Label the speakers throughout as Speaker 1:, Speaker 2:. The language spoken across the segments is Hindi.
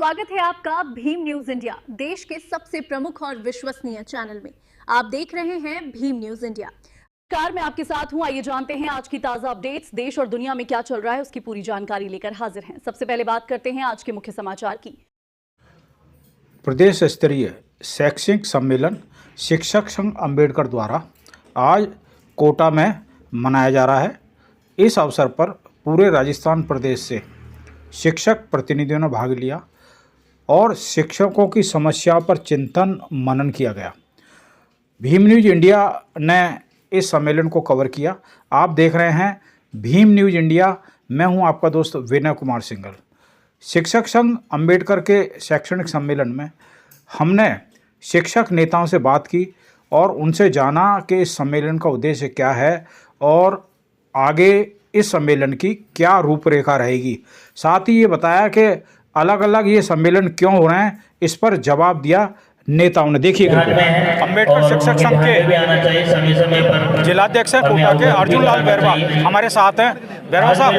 Speaker 1: स्वागत है आपका भीम न्यूज इंडिया, देश के सबसे प्रमुख और विश्वसनीय चैनल में। आप देख रहे हैं भीम न्यूज इंडिया। कार में आपके साथ हूं। आइए जानते हैं आज की ताजा अपडेट्स। देश और दुनिया में क्या चल रहा है उसकी पूरी जानकारी लेकर हाजिर हैं। सबसे पहले बात करते हैं आज के मुख्य समाचार की।
Speaker 2: प्रदेश स्तरीय शैक्षणिक सम्मेलन शिक्षक संघ अम्बेडकर द्वारा आज कोटा में मनाया जा रहा है। इस अवसर पर पूरे राजस्थान प्रदेश से शिक्षक प्रतिनिधियों ने भाग लिया और शिक्षकों की समस्याओं पर चिंतन मनन किया गया। भीम न्यूज इंडिया ने इस सम्मेलन को कवर किया। आप देख रहे हैं भीम न्यूज इंडिया। मैं हूं आपका दोस्त विनय कुमार सिंघल। शिक्षक संघ अम्बेडकर के शैक्षणिक सम्मेलन में हमने शिक्षक नेताओं से बात की और उनसे जाना कि इस सम्मेलन का उद्देश्य क्या है और आगे इस सम्मेलन की क्या रूपरेखा रहेगी। साथ ही ये बताया कि अलग अलग ये सम्मेलन क्यों हो रहे हैं, इस पर जवाब दिया नेताओं ने। देखिए, अम्बेडकर शिक्षक संघ के जिलाध्यक्ष कोटा के अर्जुन लाल बैरवा हमारे साथ हैं। बैरवा साहब,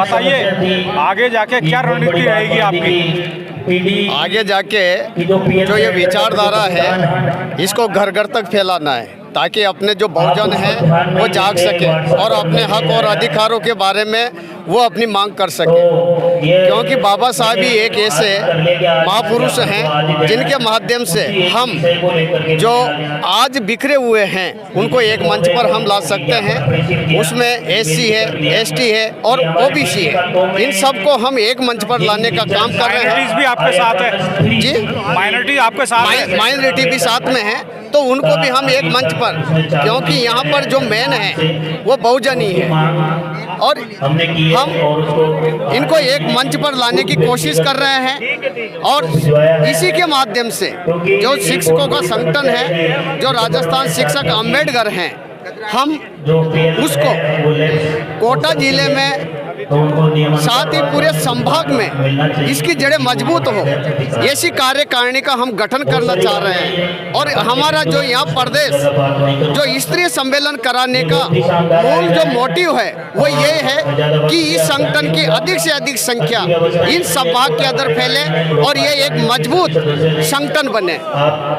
Speaker 2: बताइए आगे जाके क्या रणनीति रहेगी आपकी?
Speaker 3: आगे जाके जो ये विचारधारा है इसको घर घर तक फैलाना है ताकि अपने जो बहुजन हैं वो जाग सके और अपने हक और अधिकारों के बारे में वो अपनी मांग कर सके। क्योंकि बाबा साहब ही एक ऐसे महापुरुष हैं जिनके माध्यम से हम जो आज बिखरे हुए हैं उनको एक मंच पर हम ला सकते हैं। उसमें एससी है, एसटी है और ओबीसी है। इन सबको हम एक मंच पर लाने का काम कर रहे हैं।
Speaker 2: भी आपके साथ है
Speaker 3: जी,
Speaker 2: माइनॉरिटी आपके साथ है?
Speaker 3: माइनॉरिटी भी साथ में है, तो उनको भी हम एक मंच पर, क्योंकि यहाँ पर जो मेन है वो बहुजन ही है और हम इनको एक मंच पर लाने की कोशिश कर रहे हैं। और इसी के माध्यम से जो शिक्षकों का संगठन है, जो राजस्थान शिक्षक अम्बेडकर हैं, हम उसको कोटा जिले में साथ ही पूरे संभाग में इसकी जड़ें मजबूत हो, ऐसी कार्यकारिणी का हम गठन करना चाह रहे हैं। और हमारा जो यहाँ प्रदेश जो स्तरीय सम्मेलन कराने का मूल जो मोटिव है वो ये है कि इस संगठन की अधिक से अधिक संख्या इन संभाग के अंदर फैले और ये एक मजबूत संगठन बने।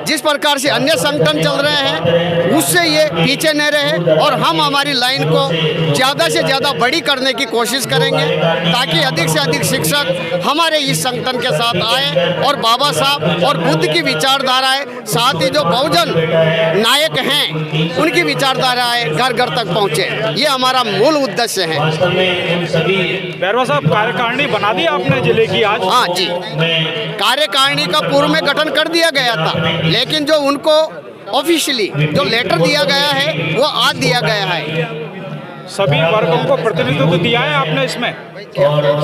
Speaker 3: जिस प्रकार से अन्य संगठन चल रहे हैं उससे ये पीछे न रहे और हम हमारी लाइन को ज़्यादा से ज़्यादा बड़ी करने की कोशिश करेंगे ताकि अधिक से अधिक शिक्षक हमारे इस संगठन के साथ आए और बाबा साहब और बुद्ध की विचारधाराएं, साथ ही जो बहुजन नायक हैं उनकी विचारधाराएं घर घर तक पहुंचे। ये हमारा मूल उद्देश्य है।
Speaker 2: बैरवा साहब, कार्यकारिणी बना दी आपने जिले की आज?
Speaker 3: हाँ जी, कार्यकारिणी का पूर्व में गठन कर दिया गया था, लेकिन जो उनको ऑफिशियली जो लेटर दिया गया है वो आज दिया गया है।
Speaker 2: सभी वर्गों को प्रतिनिधित्व दिया है आपने इसमें?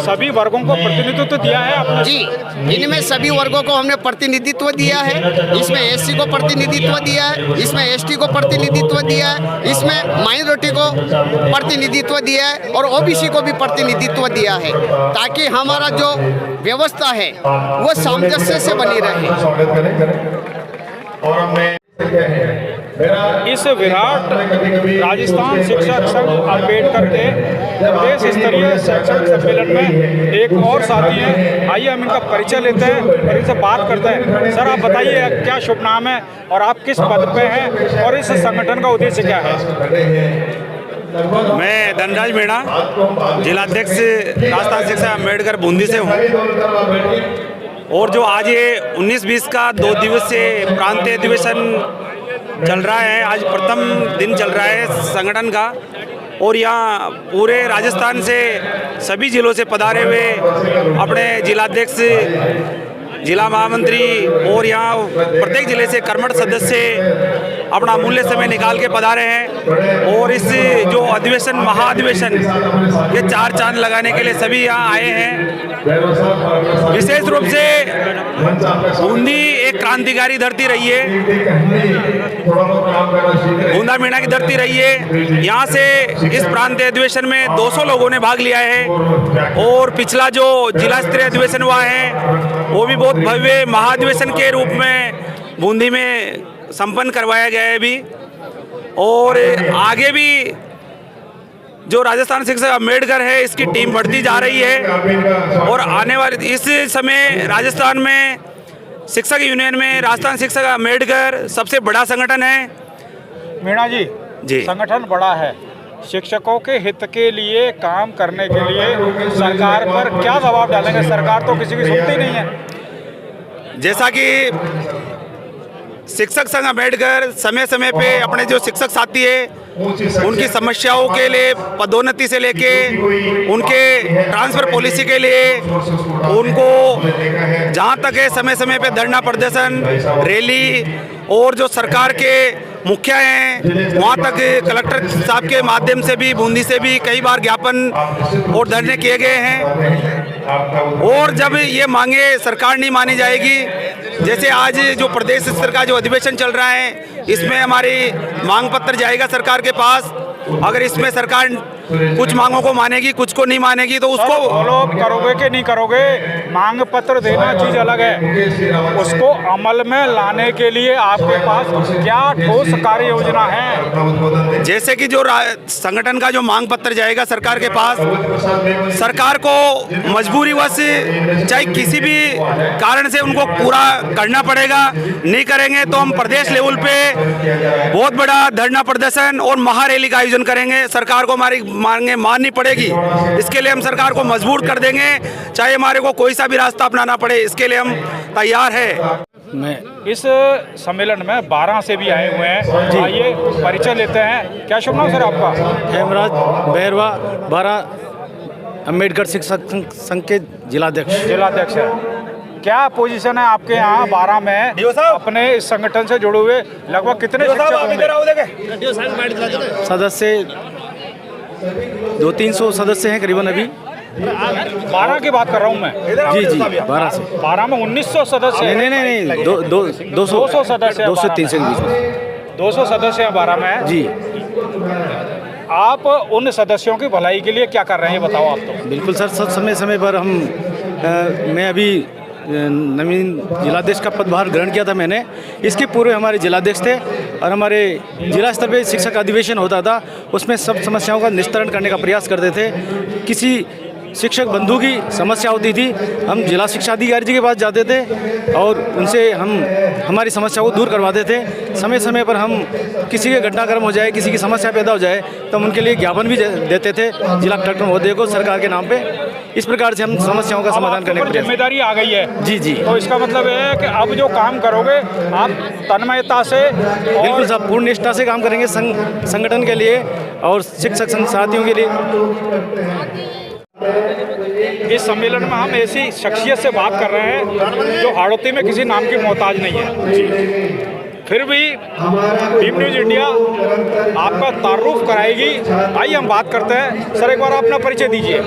Speaker 2: सभी वर्गों को प्रतिनिधित्व दिया है आपने?
Speaker 3: जी, इनमें सभी वर्गों को हमने प्रतिनिधित्व दिया है। इसमें एससी को प्रतिनिधित्व दिया है, इसमें एसटी को प्रतिनिधित्व दिया है, इसमें माइनॉरिटी को प्रतिनिधित्व दिया है और ओबीसी को भी प्रतिनिधित्व दिया है ताकि हमारा जो व्यवस्था है वो सामंजस्य से बनी रहे।
Speaker 2: इस विराट राजस्थान शिक्षक संघ अम्बेडकर के प्रदेश स्तरीय शैक्षणिक सम्मेलन में एक और साथी हैं। आइए हम इनका परिचय लेते हैं और इनसे बात करते हैं। सर, आप बताइए क्या शुभ नाम है और आप किस पद पे हैं और इस संगठन का उद्देश्य क्या है?
Speaker 4: मैं धनराज मीणा, जिलाध्यक्ष राजस्थान शिक्षक अम्बेडकर बूंदी से हूँ। और जो आज ये 19-20 का 2 दिवसीय प्रांतीय अधिवेशन चल रहा है, आज प्रथम दिन चल रहा है संगठन का और यहाँ पूरे राजस्थान से सभी जिलों से पधारे हुए अपने जिलाध्यक्ष, जिला महामंत्री और यहाँ प्रत्येक जिले से कर्मठ सदस्य अपना मूल्य समय निकाल के पधारे हैं। और इस जो अधिवेशन, महाअधिवेशन के 4 चांद लगाने के लिए सभी यहाँ आए हैं। विशेष रूप से बूंदी एक क्रांतिकारी धरती रही है, बूंदा मीणा की धरती रही है। यहाँ से इस प्रांतीय अधिवेशन में 200 लोगों ने भाग लिया है और पिछला जो जिला स्तरीय अधिवेशन हुआ है वो भी बहुत भव्य महाअधिवेशन के रूप में बूंदी में संपन्न करवाया गया है भी। और आगे भी जो राजस्थान शिक्षक अम्बेडकर है इसकी टीम बढ़ती जा रही है और आने वाले इस समय राजस्थान में शिक्षक यूनियन में राजस्थान शिक्षक अम्बेडकर सबसे बड़ा संगठन है।
Speaker 2: मीणा जी,
Speaker 4: जी
Speaker 2: संगठन बड़ा है, शिक्षकों के हित के लिए काम करने के लिए सरकार पर क्या दबाव डालेंगे? सरकार तो किसी की सुनती नहीं है।
Speaker 4: जैसा कि शिक्षक संघ अम्बेडकर समय समय पे अपने जो शिक्षक साथी है उनकी समस्याओं के लिए पदोन्नति से लेके उनके ट्रांसफर पॉलिसी के लिए उनको जहाँ तक है समय समय पे धरना प्रदर्शन रैली और जो सरकार के मुखिया हैं वहाँ तक कलेक्टर साहब के माध्यम से भी बूंदी से भी कई बार ज्ञापन और धरने किए गए हैं। और जब ये मांगे सरकार नहीं मानी जाएगी, जैसे आज जो प्रदेश स्तर का जो अधिवेशन चल रहा है इसमें हमारी मांग पत्र जाएगा सरकार के पास। अगर इसमें सरकार कुछ मांगों को मानेगी कुछ को नहीं मानेगी तो उसको
Speaker 2: फॉलो करोगे कि नहीं करोगे? मांग पत्र देना चीज अलग है, उसको अमल में लाने के लिए आपके पास क्या ठोस कार्य योजना है?
Speaker 4: जैसे कि जो संगठन का जो मांग पत्र जाएगा सरकार के पास, सरकार को मजबूरीवश चाहे किसी भी कारण से उनको पूरा करना पड़ेगा। नहीं करेंगे तो हम प्रदेश लेवल पे बहुत बड़ा धरना प्रदर्शन और महारैली का आयोजन करेंगे। सरकार को हमारी मांगे माननी पड़ेगी, इसके लिए हम सरकार को मजबूर कर देंगे, चाहे हमारे को कोई सा भी रास्ता अपनाना पड़े, इसके लिए हम तैयार है।
Speaker 2: मैं इस सम्मेलन में 12 से भी आए हुए हैं, आइए परिचय लेते हैं। क्या शुभ नाम सर आपका?
Speaker 5: हेमराज बैरवा, 12 अम्बेडकर शिक्षक संघ के जिलाध्यक्ष है। क्या पोजीशन है आपके यहाँ 12 में? अपने इस संगठन से जुड़े हुए लगभग कितने शिक्षक होंगे? सदस्य 200-300 सदस्य हैं करीबन अभी।
Speaker 2: 12 की बात कर रहा हूँ मैं।
Speaker 5: जी 12 से
Speaker 2: 12 में 1900 सदस्य?
Speaker 5: नहीं 200
Speaker 2: सदस्य,
Speaker 5: 200 से 300 के बीच में
Speaker 2: 200 सदस्य हैं 12 में
Speaker 5: जी।
Speaker 2: आप उन सदस्यों की भलाई के लिए क्या कर रहे हैं ये बताओ आप तो।
Speaker 5: बिल्कुल सर, सब समय समय पर हम मैं अभी नवीन जिलाध्यक्ष का पदभार ग्रहण किया था मैंने। इसके पूर्व हमारे जिलाध्यक्ष थे और हमारे जिला स्तर पे शिक्षक अधिवेशन होता था, उसमें सब समस्याओं का निस्तारण करने का प्रयास करते थे। किसी शिक्षक बंधु की समस्या होती थी, हम जिला शिक्षा अधिकारी जी के पास जाते थे और उनसे हमारी समस्या को दूर करवाते थे। समय समय पर हम किसी के घटनाक्रम हो जाए, किसी की समस्या पैदा हो जाए तो हम उनके लिए ज्ञापन भी देते थे जिला कलेक्टर महोदय को सरकार के नाम पे। इस प्रकार से हम समस्याओं का समाधान करने की
Speaker 2: जिम्मेदारी आ गई है।
Speaker 5: जी
Speaker 2: तो इसका मतलब है कि अब जो काम करोगे आप तन्मयता से,
Speaker 5: बिल्कुल साहब पूर्ण निष्ठा से काम करेंगे संगठन के लिए और शिक्षक संघ साथियों के लिए।
Speaker 2: इस सम्मेलन में हम ऐसी शख्सियत से बात कर रहे हैं जो हाड़ौती में किसी नाम की मोहताज नहीं है, फिर भी भीम न्यूज़ इंडिया आपका तारुफ कराएगी। आइए हम बात करते हैं। सर एक बार अपना परिचय दीजिए।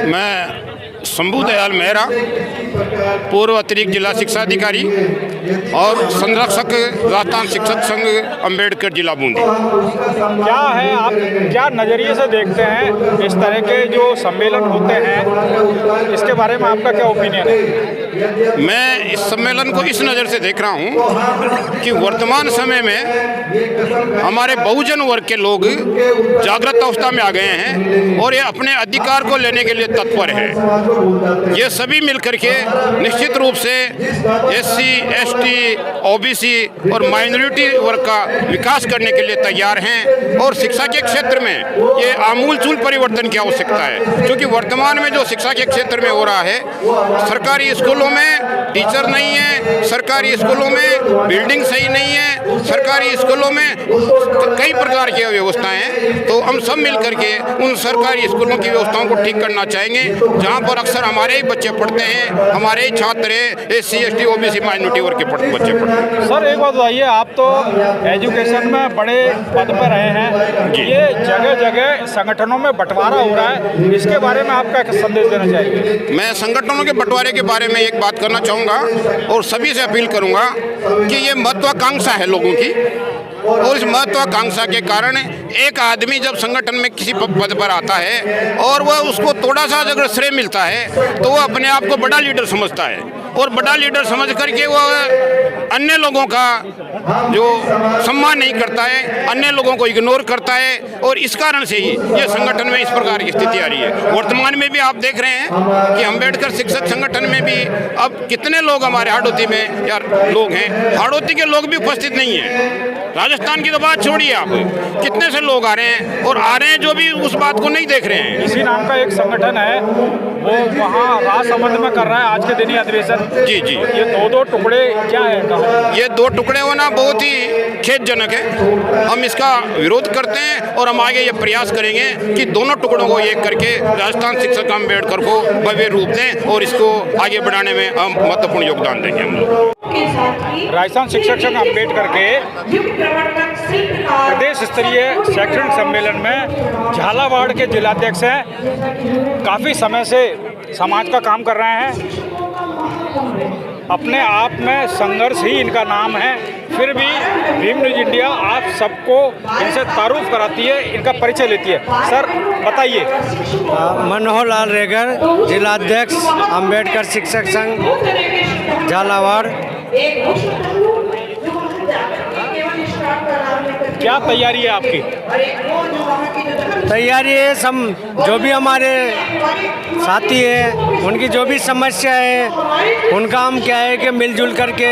Speaker 6: मैं शंभू दयाल मेहरा, पूर्व अतिरिक्त जिला शिक्षा अधिकारी और संरक्षक राजस्थान शिक्षक संघ अम्बेडकर जिला बूंदी।
Speaker 2: क्या है, आप क्या नज़रिए से देखते हैं इस तरह के जो सम्मेलन होते हैं, इसके बारे में आपका क्या ओपिनियन है?
Speaker 6: मैं इस सम्मेलन को इस नज़र से देख रहा हूँ कि वर्तमान समय में हमारे बहुजन वर्ग के लोग जागृत अवस्था में आ गए हैं और ये अपने अधिकार को लेने के लिए तत्पर है। ये सभी मिलकर के निश्चित रूप से SC, ST, OBC और माइनॉरिटी वर्ग का विकास करने के लिए तैयार हैं और शिक्षा के क्षेत्र में ये आमूलचूल परिवर्तन की आवश्यकता है, क्योंकि वर्तमान में जो शिक्षा के क्षेत्र में हो रहा है, सरकारी स्कूलों में टीचर नहीं है, सरकारी स्कूलों में बिल्डिंग सही नहीं है, सरकारी स्कूलों में कई प्रकार की व्यवस्थाएं हैं। तो हम सब मिलकर के उन सरकारी स्कूलों की व्यवस्थाओं को ठीक करना चाहेंगे, जहां पर अक्सर हमारे ही बच्चे पढ़ते हैं, हमारे ही छात्र हैं, SC, ST, OBC माइनॉरिटी वर्ग के बच्चे पढ़ते हैं।
Speaker 2: सर एक बात बताइए, आप तो एजुकेशन में बड़े पद पर रहे हैं, ये जगह जगह संगठनों में बंटवारा हो रहा है, इसके बारे में आपका क्या संदेश देना चाहिए?
Speaker 6: मैं संगठनों के बंटवारे के बारे में एक बात करना चाहूँगा और सभी से अपील करूँगा कि ये महत्वाकांक्षा है लोगों की, और इस महत्वाकांक्षा के कारण एक आदमी जब संगठन में किसी पद पर आता है और वह उसको थोड़ा सा अगर श्रेय मिलता है तो वह अपने आप को बड़ा लीडर समझता है। और बड़ा लीडर समझ करके वो अन्य लोगों का जो सम्मान नहीं करता है, अन्य लोगों को इग्नोर करता है, और इस कारण से ही ये संगठन में इस प्रकार की स्थिति आ रही है। वर्तमान में भी आप देख रहे हैं कि अंबेडकर शिक्षक संगठन में भी अब कितने लोग हमारे हाड़ौती में या लोग हैं, हाड़ौती के लोग भी उपस्थित नहीं हैं। राजस्थान की तो बात छोड़िए, आप कितने से लोग आ रहे हैं, और आ रहे हैं जो भी उस बात को नहीं देख रहे हैं।
Speaker 2: इसी नाम का एक संगठन है, वो वहाँ राजसमंद में कर रहा है आज के दिन ही अधिवेशन।
Speaker 6: जी जी,
Speaker 2: ये दो टुकड़े क्या है?
Speaker 6: ये दो टुकड़े होना बहुत ही खेदजनक है। हम इसका विरोध करते हैं और हम आगे ये प्रयास करेंगे कि दोनों टुकड़ों को एक करके राजस्थान शिक्षक अंबेडकर को भव्य रूप दें और इसको आगे बढ़ाने में हम महत्वपूर्ण योगदान देंगे। हम लोग
Speaker 2: राजस्थान शिक्षक संघ अंबेडकर के प्रदेश स्तरीय शैक्षणिक सम्मेलन में झालावाड़ के जिलाध्यक्ष हैं। काफ़ी समय से समाज का काम कर रहे हैं, अपने आप में संघर्ष ही इनका नाम है, फिर भी भीम न्यूज़ इंडिया आप सबको इनसे तारुफ कराती है, इनका परिचय लेती है। सर बताइए।
Speaker 7: मनोहर लाल रेगर, जिलाध्यक्ष अंबेडकर शिक्षक संघ झालावाड़।
Speaker 2: क्या तैयारी है आपकी?
Speaker 7: तैयारी है, जो भी हमारे साथी हैं उनकी जो भी समस्या है उनका हम क्या है कि मिलजुल करके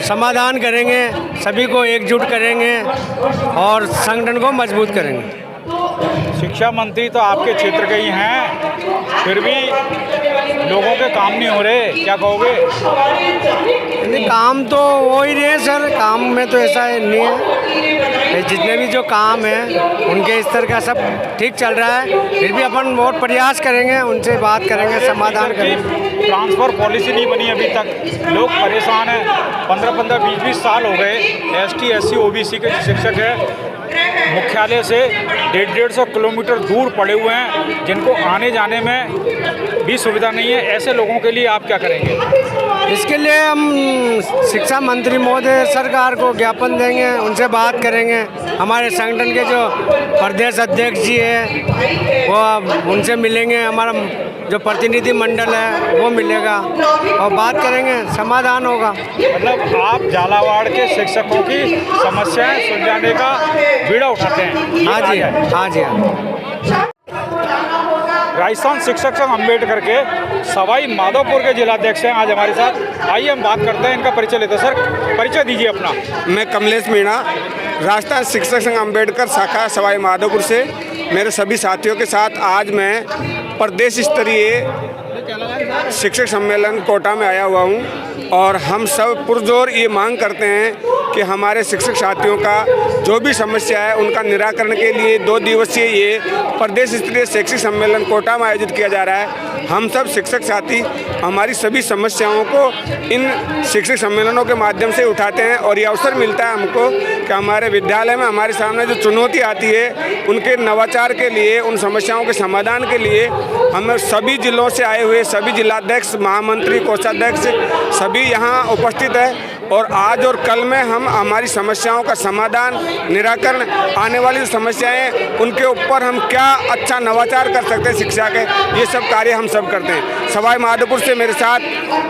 Speaker 7: समाधान करेंगे, सभी को एकजुट करेंगे और संगठन को मजबूत करेंगे।
Speaker 2: शिक्षा मंत्री तो आपके क्षेत्र के ही हैं, फिर भी लोगों के काम नहीं हो रहे, क्या कहोगे?
Speaker 7: नहीं, काम तो हो ही रहे हैं सर, काम में तो ऐसा नहीं है। जितने भी जो काम हैं उनके स्तर का सब ठीक चल रहा है, फिर भी अपन बहुत प्रयास करेंगे, उनसे बात करेंगे, समाधान करेंगे।
Speaker 2: ट्रांसफ़र पॉलिसी नहीं बनी अभी तक, लोग परेशान हैं। 15-15, 20-20 साल हो गए। ST SC OBC के शिक्षक हैं, मुख्यालय से 150 किलोमीटर दूर पड़े हुए हैं, जिनको आने जाने में भी सुविधा नहीं है। ऐसे लोगों के लिए आप क्या करेंगे?
Speaker 7: इसके लिए हम शिक्षा मंत्री महोदय सरकार को ज्ञापन देंगे, उनसे बात करेंगे। हमारे संगठन के जो प्रदेश अध्यक्ष जी हैं वो उनसे मिलेंगे, हमारा जो प्रतिनिधि मंडल है वो मिलेगा और बात करेंगे, समाधान होगा।
Speaker 2: मतलब आप झालावाड़ के शिक्षकों की समस्याएं सुलझाने का बीड़ा उठाते हैं?
Speaker 7: हाँ जी, हाँ जी, हाँ।
Speaker 2: राजस्थान शिक्षक संघ अंबेडकर के सवाई माधोपुर के जिलाध्यक्ष हैं आज हमारे साथ। आइए हम बात करते हैं, इनका परिचय लेते हैं। सर परिचय दीजिए अपना।
Speaker 8: मैं कमलेश मीणा, राजस्थान शिक्षक संघ अंबेडकर शाखा सवाई माधोपुर से मेरे सभी साथियों के साथ आज मैं प्रदेश स्तरीय शिक्षक सम्मेलन कोटा में आया हुआ हूं और हम सब पुरजोर ये मांग करते हैं कि हमारे शिक्षक साथियों का जो भी समस्या है उनका निराकरण के लिए 2 दिवसीय ये प्रदेश स्तरीय शैक्षिक सम्मेलन कोटा में आयोजित किया जा रहा है। हम सब शिक्षक साथी हमारी सभी समस्याओं को इन शिक्षक सम्मेलनों के माध्यम से उठाते हैं और ये अवसर मिलता है हमको कि हमारे विद्यालय में हमारे सामने जो चुनौती आती है उनके नवाचार के लिए, उन समस्याओं के समाधान के लिए हम सभी जिलों से आए हुए सभी जिलाध्यक्ष, महामंत्री, कोषाध्यक्ष सभी यहाँ उपस्थित है और आज और कल में हम हमारी समस्याओं का समाधान, निराकरण, आने वाली जो समस्याएं उनके ऊपर हम क्या अच्छा नवाचार कर सकते हैं शिक्षा के, ये सब कार्य हम सब करते हैं। सवाई माधोपुर से मेरे साथ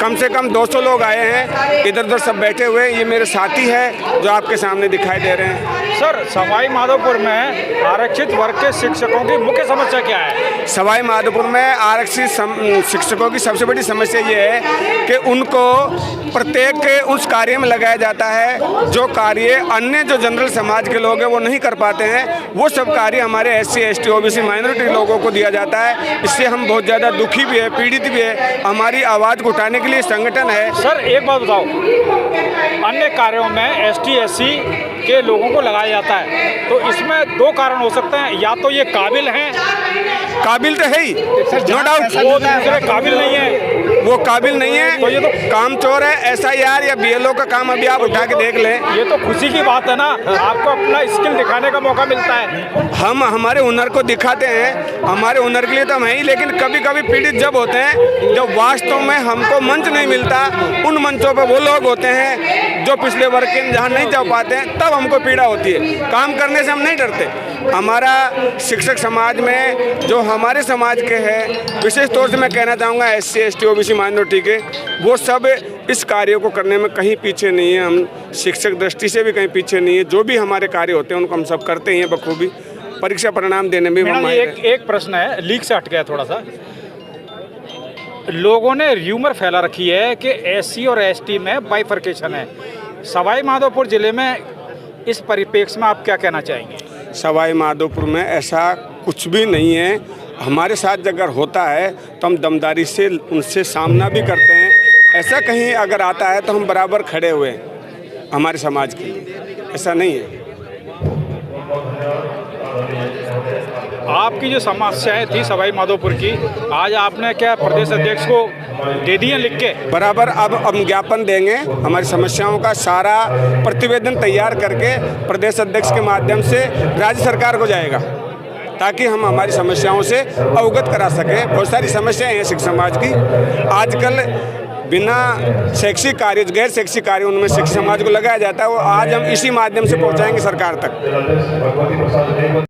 Speaker 8: कम से कम 200 लोग आए हैं, इधर उधर सब बैठे हुए हैं। ये मेरे साथी हैं जो आपके सामने दिखाई दे रहे हैं।
Speaker 2: सर सवाई माधोपुर में आरक्षित वर्ग के शिक्षकों की मुख्य समस्या क्या है?
Speaker 8: सवाई माधोपुर में आरक्षित शिक्षकों की सबसे बड़ी समस्या ये है कि उनको प्रत्येक उस कार्य में लगाया जाता है जो कार्य अन्य जो जनरल समाज के लोग हैं वो नहीं कर पाते हैं, वो सब कार्य हमारे SC ST OBC माइनॉरिटी लोगों को दिया जाता है। इससे हम बहुत ज़्यादा दुखी भी है, पीड़ित भी है। हमारी आवाज़ को उठाने के लिए संगठन है।
Speaker 2: सर एक बात बताओ, अन्य कार्यों में ST SC के लोगों को लगाया जाता है तो इसमें 2 कारण हो सकते हैं, या तो ये काबिल हैं,
Speaker 8: काबिल तो है ही, नो डाउट,
Speaker 2: वो दूसरे काबिल नहीं है,
Speaker 8: वो काबिल नहीं है
Speaker 2: तो ये तो
Speaker 8: काम चोर है। SIR या BLO का काम अभी आप उठा के देख लें।
Speaker 2: ये तो खुशी की बात है ना, आपको अपना स्किल दिखाने का मौका मिलता है।
Speaker 8: हम हमारे हुनर को दिखाते हैं, हमारे हुनर के लिए तो हम हैं ही, लेकिन कभी कभी पीड़ित जब होते हैं जब वास्तव में हमको मंच नहीं मिलता, उन मंचों पर वो लोग होते हैं जो पिछले वर्ग के जहाँ नहीं जा पाते हैं, तब हमको पीड़ा होती है। काम करने से हम नहीं डरते, हमारा शिक्षक समाज में जो हमारे समाज के हैं, विशेष तौर से मैं कहना चाहूँगा SC ST OBC माइनॉरिटी के, वो सब इस कार्य को करने में कहीं पीछे नहीं है। हम शिक्षक दृष्टि से भी कहीं पीछे नहीं है। जो भी हमारे कार्य होते हैं उनको हम सब करते ही हैं बखूबी। परीक्षा परिणाम देने में भी हम
Speaker 2: एक प्रश्न है, लीक से हट गया थोड़ा सा। लोगों ने र्यूमर फैला रखी है कि SC और ST में बाइफर्केशन है। सवाई माधोपुर जिले में इस परिप्रेक्ष्य में आप क्या कहना चाहेंगे?
Speaker 8: सवाई माधोपुर में ऐसा कुछ भी नहीं है। हमारे साथ अगर होता है तो हम दमदारी से उनसे सामना भी करते हैं। ऐसा कहीं अगर आता है तो हम बराबर खड़े हुए हैं हमारे समाज के लिए, ऐसा नहीं है।
Speaker 2: आपकी जो समस्याएं थी सवाई माधोपुर की, आज आपने क्या प्रदेश अध्यक्ष को दे दिए लिख के?
Speaker 8: बराबर अब हम ज्ञापन देंगे, हमारी समस्याओं का सारा प्रतिवेदन तैयार करके प्रदेश अध्यक्ष के माध्यम से राज्य सरकार को जाएगा, ताकि हम हमारी समस्याओं से अवगत करा सकें। बहुत सारी समस्याएं हैं शिक्षक समाज की। आजकल बिना शैक्षिक कार्य, गैर शैक्षिक कार्य उनमें शिक्षक समाज को लगाया जाता है। वो आज हम इसी माध्यम से पहुंचाएंगे सरकार तक।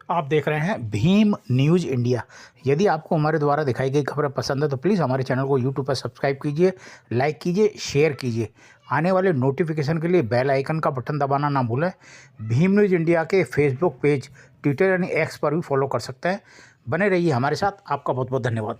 Speaker 2: आप देख रहे हैं भीम न्यूज़ इंडिया। यदि आपको हमारे द्वारा दिखाई गई खबरें पसंद है तो प्लीज़ हमारे चैनल को यूट्यूब पर सब्सक्राइब कीजिए, लाइक कीजिए, शेयर कीजिए। आने वाले नोटिफिकेशन के लिए बेल आइकन का बटन दबाना ना भूलें। भीम न्यूज़ इंडिया के फेसबुक पेज, ट्विटर यानी X पर भी फॉलो कर सकते हैं। बने रहिए हमारे साथ। आपका बहुत बहुत धन्यवाद।